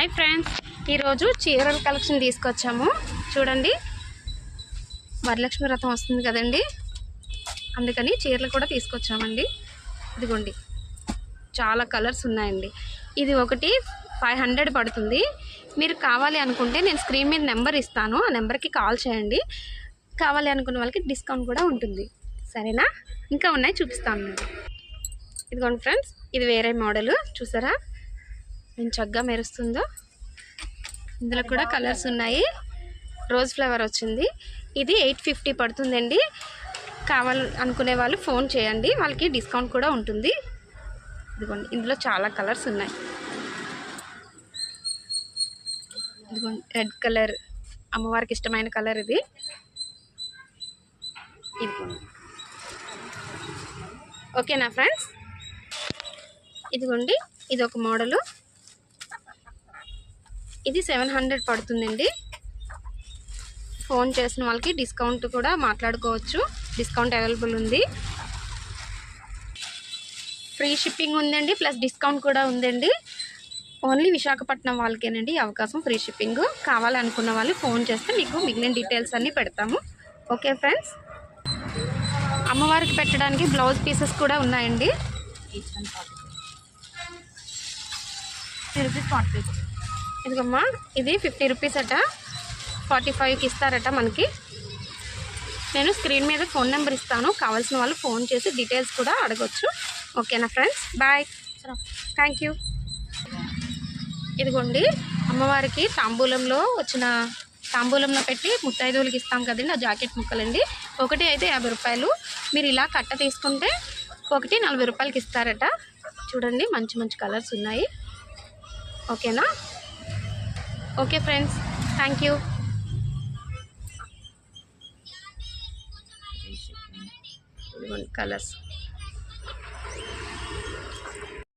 Hi friends, ఈరోజు చీరల collection తీసుకొచ్చాము. చూడండి, వరలక్ష్మి వ్రతం వస్తుంది కదండి, అందుకని చీరలు కూడా తీసుకొచ్చామండి. ఇదిగోండి, చాలా కలర్స్ ఉన్నాయండి. ఇది ఒకటి 500 పడుతుంది. మీరు కావాలి అనుకుంటే నేను స్క్రీన్ మీద నెంబర్ ఇస్తాను, ఆ నెంబర్కి కాల్ చేయండి. కావాలి అనుకున్న వాళ్ళకి డిస్కౌంట్ కూడా ఉంటుంది. సరేనా? ఇంకా ఉన్నాయి, చూపిస్తాను. ఇదిగోండి ఫ్రెండ్స్, ఇది వేరే మోడల్. చూసారా నేను చక్కగా మెరుస్తుందో? ఇందులో కూడా కలర్స్ ఉన్నాయి. రోజ్ ఫ్లవర్ వచ్చింది. ఇది 850 పడుతుందండి. కావాలి అనుకునే వాళ్ళు ఫోన్ చేయండి, వాళ్ళకి డిస్కౌంట్ కూడా ఉంటుంది. ఇదిగోండి, ఇందులో చాలా కలర్స్ ఉన్నాయి. ఇదిగోండి, రెడ్ కలర్ అమ్మవారికి ఇష్టమైన కలర్ ఇది. ఇదిగోండి, ఓకేనా ఫ్రెండ్స్? ఇదిగోండి, ఇది ఒక మోడలు. ఇది 700 పడుతుందండి. ఫోన్ చేసిన వాళ్ళకి డిస్కౌంట్ కూడా మాట్లాడుకోవచ్చు. డిస్కౌంట్ అవైలబుల్ ఉంది. ఫ్రీ షిప్పింగ్ ఉందండి, ప్లస్ డిస్కౌంట్ కూడా ఉందండి. ఓన్లీ విశాఖపట్నం వాళ్ళకేనండి ఈ అవకాశం, ఫ్రీ షిప్పింగ్. కావాలనుకున్న వాళ్ళు ఫోన్ చేస్తే మీకు మిగిలిన డీటెయిల్స్ అన్నీ పెడతాము. Okay friends? అమ్మవారికి పెట్టడానికి బ్లౌజ్ పీసెస్ కూడా ఉన్నాయండి. ఇదిగమ్మా, ఇది 50 రూపీస్ అట, 45కి ఇస్తారట మనకి. నేను స్క్రీన్ మీద ఫోన్ నెంబర్ ఇస్తాను, కావాల్సిన వాళ్ళు ఫోన్ చేసి డీటెయిల్స్ కూడా అడగొచ్చు. ఓకేనా ఫ్రెండ్స్? Bye, thank you. ఇదిగోండి, అమ్మవారికి తాంబూలంలో పెట్టి ముత్తైదువులకి ఇస్తాం కదండి, ఆ జాకెట్ ముక్కలండి. ఒకటి అయితే 50 రూపాయలు. మీరు ఇలా కట్ట తీసుకుంటే ఒకటి 40 రూపాయలకి ఇస్తారట. చూడండి, మంచి మంచి కలర్స్ ఉన్నాయి. ఓకేనా? Okay friends, thank you. Colours